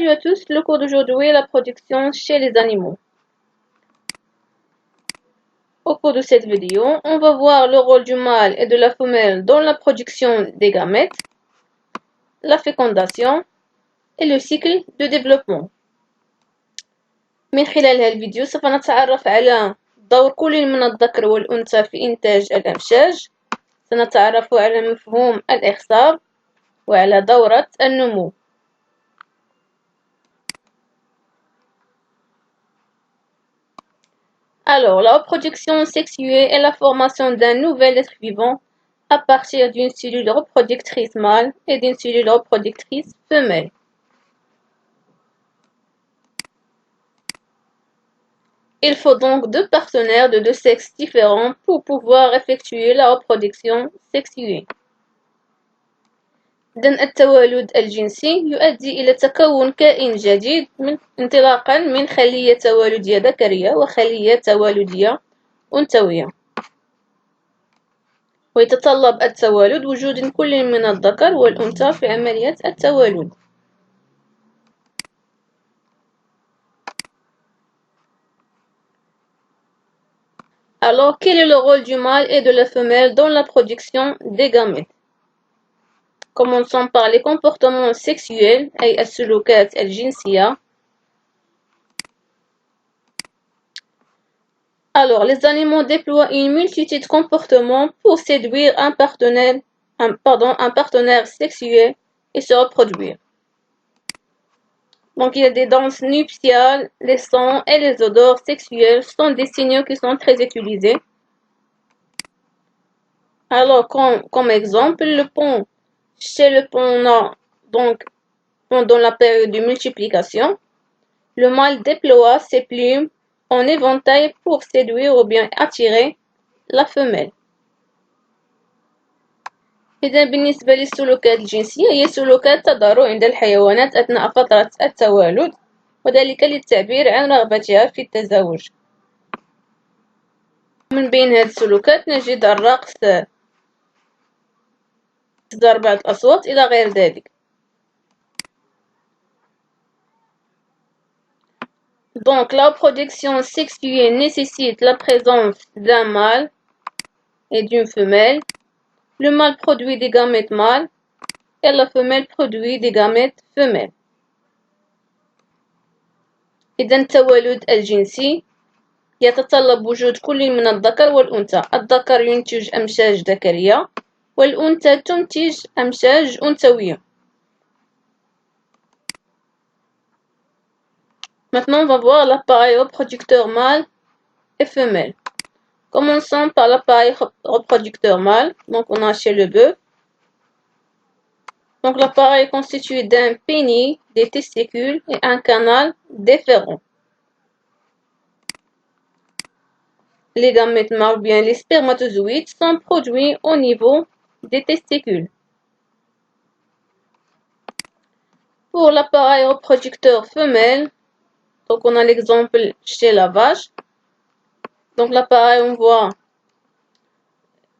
Salut à tous, le cours d'aujourd'hui est la production chez les animaux. Au cours de cette vidéo, on va voir le rôle du mâle et de la femelle dans la production des gamètes, la fécondation et le cycle de développement. من خلال هذا الفيديو سوف نتعرف على دور كل من الذكر والأنثى في إنتاج الأمشاج. سنتعرف على مفهوم الإخصاب وعلى دورة النمو. Alors, la reproduction sexuée est la formation d'un nouvel être vivant à partir d'une cellule reproductrice mâle et d'une cellule reproductrice femelle. Il faut donc deux partenaires de deux sexes différents pour pouvoir effectuer la reproduction sexuée. إذن التوالد الجنسي يؤدي إلى تكون كائن جديد انطلاقا من خلية توالدية ذكرية وخلية توالدية أنثوية. ويتطلب التوالد وجود كل من الذكر والأنثى في عملية التوالد. Alors, quel est le rôle du mâle et de la femelle dans la production des gamètes? Commençons par les comportements sexuels أي السلوكات الجنسية. Alors, les animaux déploient une multitude de comportements pour séduire un partenaire sexuel et se reproduire. Donc, il y a des danses nuptiales, les sons et les odeurs sexuelles sont des signaux qui sont très utilisés. Alors, comme exemple, chez le pont, donc pendant la période de multiplication, le mâle déploie ses plumes en éventail pour séduire ou bien attirer la femelle. إذا بالنسبة للسلوكات الجنسية هي سلوكات تظهر عند الحيوانات أثناء فترة التوالد وذلك للتعبير عن رغبتها في التزاوج. من بين هذه السلوكات نجد الرقص، إصدار بعض الأصوات إلى غير ذلك. Donc, la reproduction sexuée nécessite la présence d'un mâle et d'une femelle. Le mâle produit des gamètes mâles et la femelle produit des gamètes femelles. إذن التوالد الجنسي يتطلب وجود كل من الذكر والأنثى. الذكر ينتج أمشاج ذكرية والأنثى تنتج أمشاج أنثوية. Maintenant, on va voir l'appareil reproducteur mâle et femelle. Commençons par l'appareil reproducteur mâle. Donc, on a chez le bœuf. Donc, l'appareil est constitué d'un pénis, des testicules et un canal déférent. Les gamètes mâles ou bien les spermatozoïdes sont produits au niveau des testicules. Pour l'appareil reproducteur femelle, donc on a l'exemple chez la vache. Donc l'appareil, on voit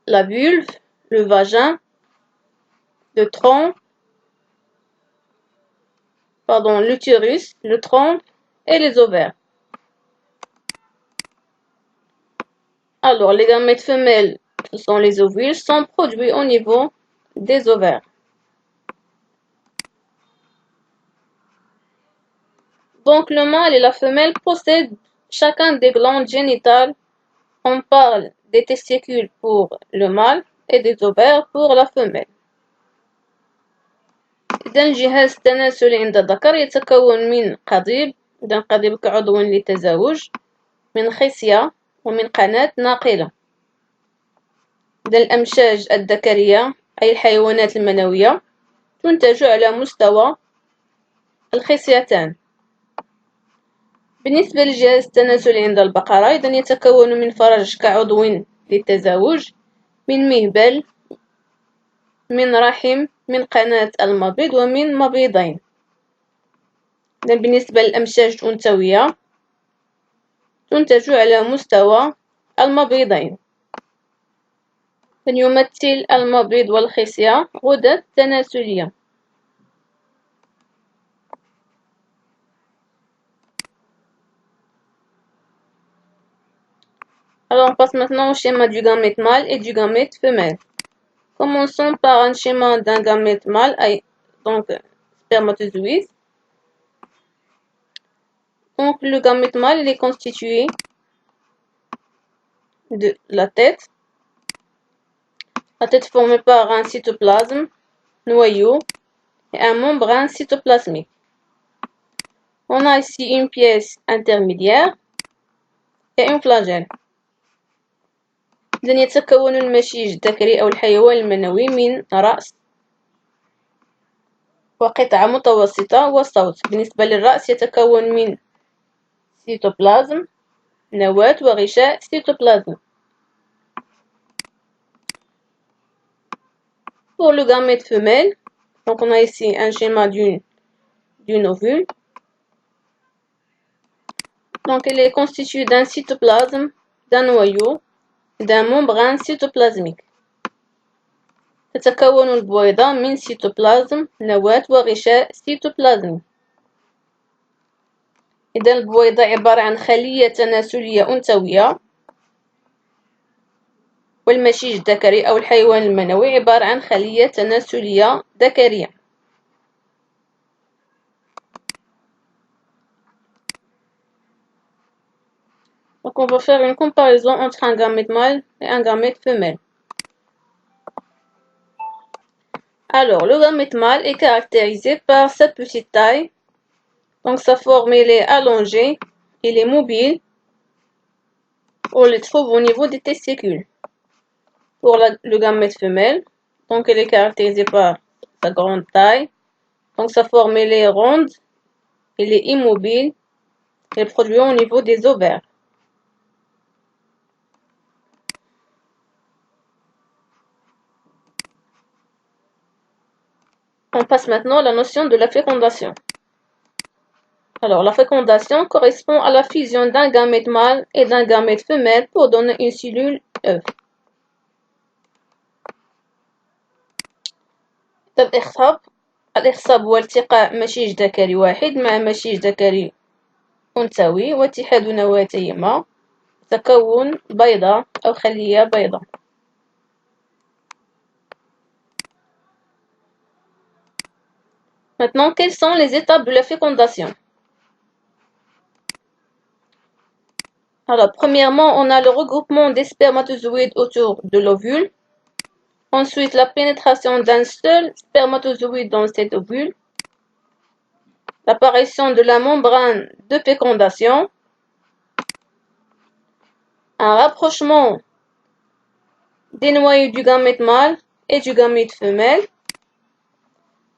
la vulve, le vagin, le trompe, l'utérus, le trompe et les ovaires. Alors, les gamètes femelles, ce sont les ovules, sont produits au niveau des ovaires. Donc, le mâle et la femelle possèdent chacun des glandes génitales. On parle des testicules pour le mâle et des ovaires pour la femelle. إذن الجهاز التناسلي عند الذكر يتكون من قضيب، إذن قضيب كعضو للتزاوج، من خصية ومن قناة ناقلة. إذن الأمشاج الذكرية أي الحيوانات المنوية تنتج على مستوى الخصيتان. بالنسبة للجهاز التناسلي عند البقرة إذن يتكون من فرج كعضو للتزاوج، من مهبل، من رحم، من قناة المبيض ومن مبيضين. بالنسبة للأمشاج الأنثوية تنتج على مستوى المبيضين. يمثل المبيض والخصية غدد تناسلية. Alors on passe maintenant au schéma du gamète mâle et du gamète femelle. Commençons par un schéma d'un gamète mâle, donc spermatozoïde. Donc le gamète mâle il est constitué de la tête. La tête formée par un cytoplasme, noyau et un membrane cytoplasmique. On a ici une pièce intermédiaire et un flagelle. إذن يتكون المشيج الذكري أو الحيوان المنوي من رأس وقطعة متوسطة وصوت. بالنسبة للرأس يتكون من cytoplasme, نواة وغشاء cytoplasme. Pour le gamète femelle, donc on a ici un schéma d'une ovule. Donc elle est constituée d'un cytoplasme, d'un noyau, d'un membrane cytoplasmique. تتكون البويضة من cytoplasme, نواة وغشاء cytoplasme. إذا البويضة عبارة عن خلية تناسلية أنثوية، والمشيج الذكري أو الحيوان المنوي عبارة عن خلية تناسلية ذكرية. Donc on va faire une comparaison entre un gamète mâle et un gamète femelle. Alors, le gamète mâle est caractérisé par sa petite taille. Donc sa forme elle est allongée, il est mobile. On le trouve au niveau des testicules. Pour le gamète femelle, donc elle est caractérisée par sa grande taille. Donc sa forme elle est ronde, elle est immobile, elle est produite au niveau des ovaires. On passe maintenant à la notion de la fécondation. Alors, la fécondation correspond à la fusion d'un gamète mâle et d'un gamète femelle pour donner une cellule œuf. الإخصاب هو التقاء مشيج ذكري واحد مع مشيج ذكري أنثوي واتحاد نواتيهما تكون بيضة أو خلية بيضاء. Maintenant, quelles sont les étapes de la fécondation? Alors, premièrement, on a le regroupement des spermatozoïdes autour de l'ovule. Ensuite, la pénétration d'un seul spermatozoïde dans cet ovule. L'apparition de la membrane de fécondation. Un rapprochement des noyaux du gamète mâle et du gamète femelle.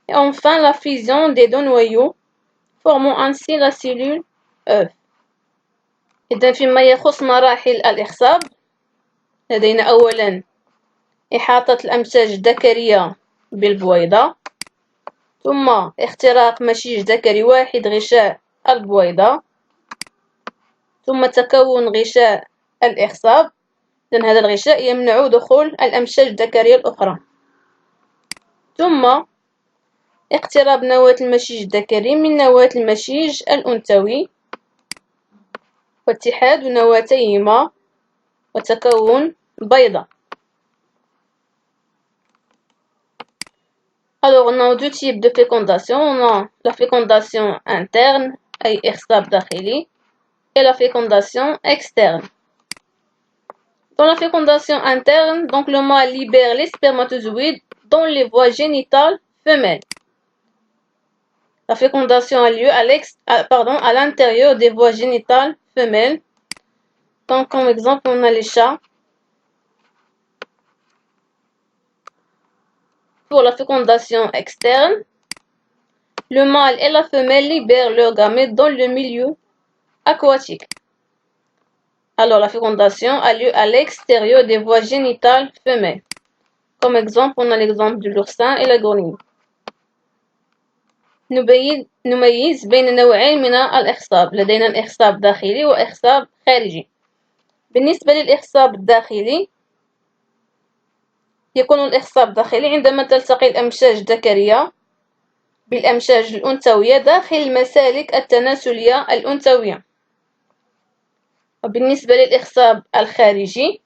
Et enfin, la fusion des deux noyaux, formant ainsi la cellule œuf. إذا فيما يخص مراحل الإخصاب لدينا أولا إحاطة الأمشاج الذكرية بالبويضة، ثم اختراق مشيج ذكري واحد غشاء البويضة، ثم تكون غشاء الإخصاب. إذن هذا الغشاء يمنع دخول الأمشاج الذكرية الأخرى، ثم اقتراب نواة المشيج الذكري من نواة المشيج الأنثوي واتحاد نواتيهما وتكون بيضة. Alors on a deux types de fécondation. On a la fécondation interne أي إخصاب داخلي et la fécondation externe. Dans la fécondation interne, donc le mâle libère les spermatozoïdes dans les voies génitales femelles. La fécondation a lieu à l'intérieur des voies génitales femelles. Donc, comme exemple, on a les chats. Pour la fécondation externe, le mâle et la femelle libèrent leurs gamètes dans le milieu aquatique. Alors, la fécondation a lieu à l'extérieur des voies génitales femelles. Comme exemple, on a l'exemple de l'oursin et la grenouille. نميز بين نوعين من الإخصاب. لدينا الإخصاب داخلي وإخصاب خارجي. بالنسبة للإخصاب الداخلي يكون الإخصاب داخلي عندما تلتقي الأمشاج الذكرية بالأمشاج الأنثوية داخل المسالك التناسلية الأنثوية. وبالنسبة للإخصاب الخارجي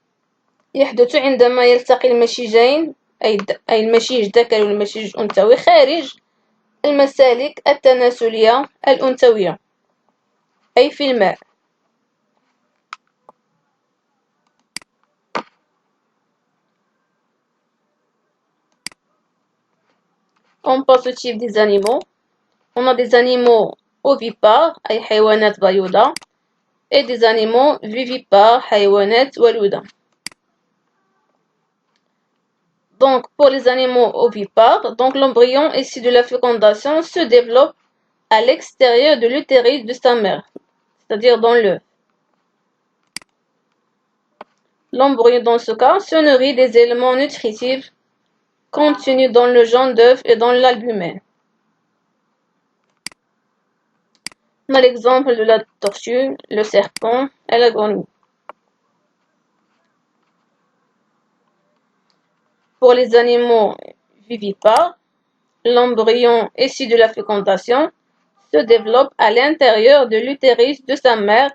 يحدث عندما يلتقي المشيجين أي المشيج ذكري والمشيج أنثوي خارج المسالك التناسلية الأنثوية أي في الماء. On passe au type des animaux. On a des animaux ovipares أي حيوانات بيضاء et des animaux vivipares حيوانات ولودة. Donc pour les animaux ovipares, donc l'embryon issu de la fécondation se développe à l'extérieur de l'utérus de sa mère, c'est-à-dire dans l'œuf. L'embryon dans ce cas se nourrit des éléments nutritifs contenus dans le jaune d'œuf et dans l'albumen. On a l'exemple de la tortue, le serpent et la grenouille. Pour les animaux vivipares, l'embryon issu de la fécondation se développe à l'intérieur de l'utérus de sa mère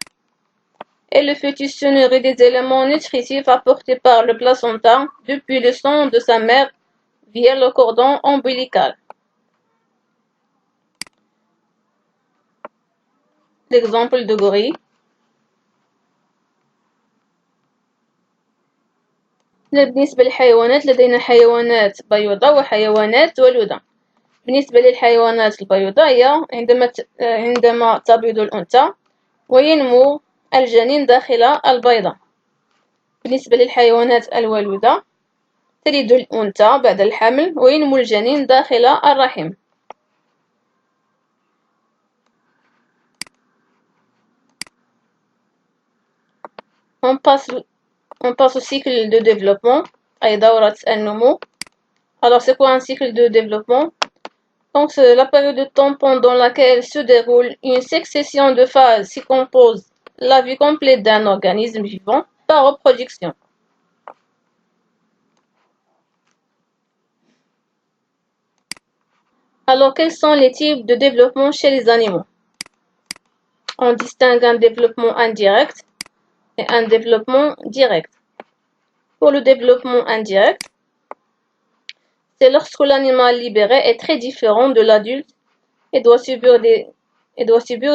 et le fœtus se nourrit des éléments nutritifs apportés par le placenta depuis le sang de sa mère via le cordon ombilical. L'exemple de gorille. بالنسبة للحيوانات لدينا حيوانات بيضاء وحيوانات ولودة. بالنسبة للحيوانات البيضاء هي عندما تبيض الأنثى وينمو الجنين داخل البيضة. بالنسبة للحيوانات الولودة تلد الأنثى بعد الحمل وينمو الجنين داخل الرحم. On passe au cycle de développement أي دورة النمو. Alors c'est quoi un cycle de développement? Donc c'est la période de temps pendant laquelle se déroule une succession de phases qui composent la vie complète d'un organisme vivant par reproduction. Alors quels sont les types de développement chez les animaux? On distingue un développement indirect et un développement direct. Pour le développement indirect, c'est lorsque l'animal libéré est très différent de l'adulte et doit subir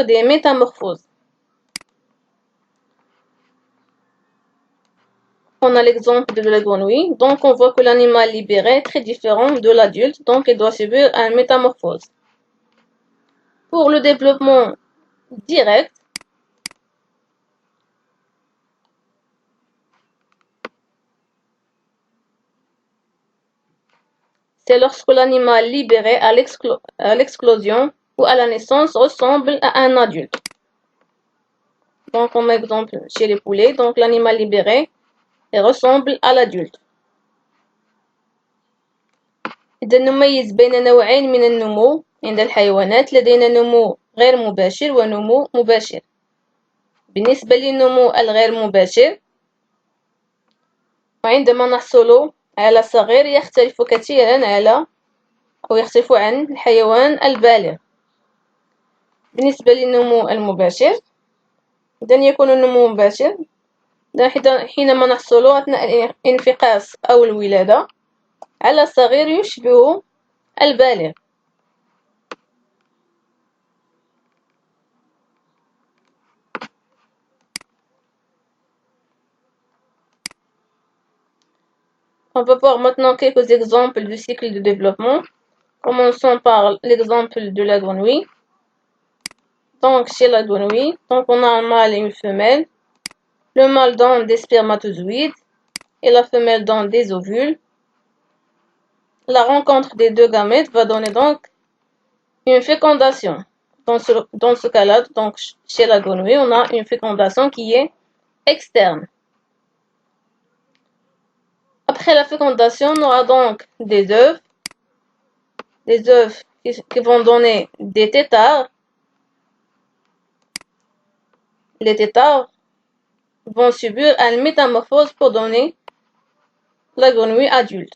des métamorphoses. On a l'exemple de la grenouille, donc on voit que l'animal libéré est très différent de l'adulte, donc il doit subir une métamorphose. Pour le développement direct, c'est lorsque l'animal libéré à l'exclusion ou à la naissance ressemble à un adulte. Donc on a exemple chez les poulets, donc l'animal libéré ressemble à l'adulte. إذا نميز بين نوعين من النمو عند الحيوانات لدينا نمو غير مباشر ونمو مباشر. بالنسبة للنمو الغير مباشر وعندما نحصل على صغير يختلف كثيرا يختلف عن الحيوان البالغ. بالنسبة للنمو المباشر إذا يكون النمو مباشر حينما نحصل أثناء الانفقاس أو الولادة على صغير يشبه البالغ. On va voir maintenant quelques exemples du cycle de développement. Commençons par l'exemple de la grenouille. Donc chez la grenouille, donc on a un mâle et une femelle. Le mâle donne des spermatozoïdes et la femelle donne des ovules. La rencontre des deux gamètes va donner donc une fécondation. Dans ce cas-là, donc chez la grenouille, on a une fécondation qui est externe. Après la fécondation, on aura donc des œufs qui vont donner des têtards. Les têtards vont subir une métamorphose pour donner la grenouille adulte.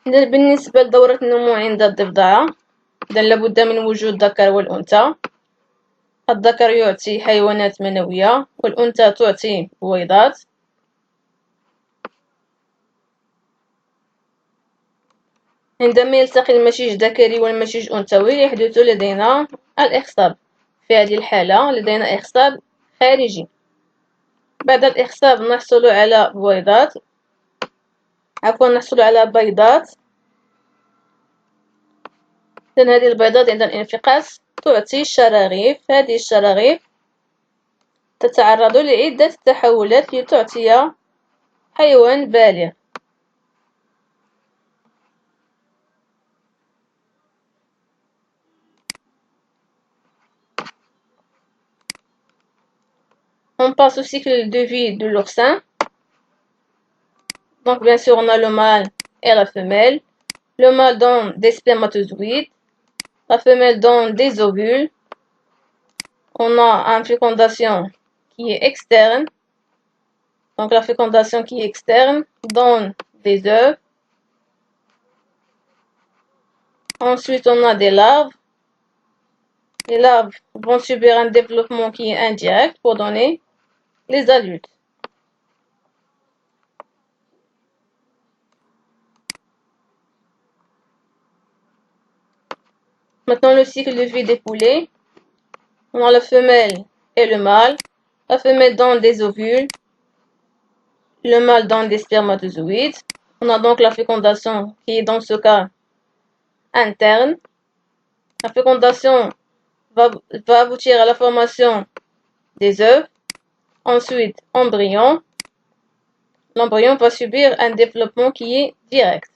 إذا بالنسبة لدورة النمو عند الضفدعة، إذا لابد من وجود الذكر والأنثى. الذكر يعطي حيوانات منوية والأنثى تعطي بويضات. عندما يلتقي المشيج الذكري والمشيج الأنثوي يحدث لدينا الإخصاب. في هذه الحالة لدينا إخصاب خارجي. بعد الإخصاب نحصل على بيضات. إذن هذه البيضات عند الانفقاس تعطي شراغيف. هذه الشراغيف تتعرض لعدة تحولات لتعطي حيوان بالغ. On passe au cycle de vie de l'oursin. Donc bien sûr on a le mâle et la femelle. Le mâle donne des spermatozoïdes. La femelle donne des ovules. On a une fécondation qui est externe. Donc la fécondation qui est externe donne des œufs. Ensuite on a des larves. Les larves vont subir un développement qui est indirect pour donner les adultes. Maintenant le cycle de vie des poulets. On a la femelle et le mâle. La femelle donne des ovules. Le mâle donne des spermatozoïdes. On a donc la fécondation qui est dans ce cas interne. La fécondation va aboutir à la formation des œufs. Ensuite, embryon. L'embryon va subir un développement qui est direct.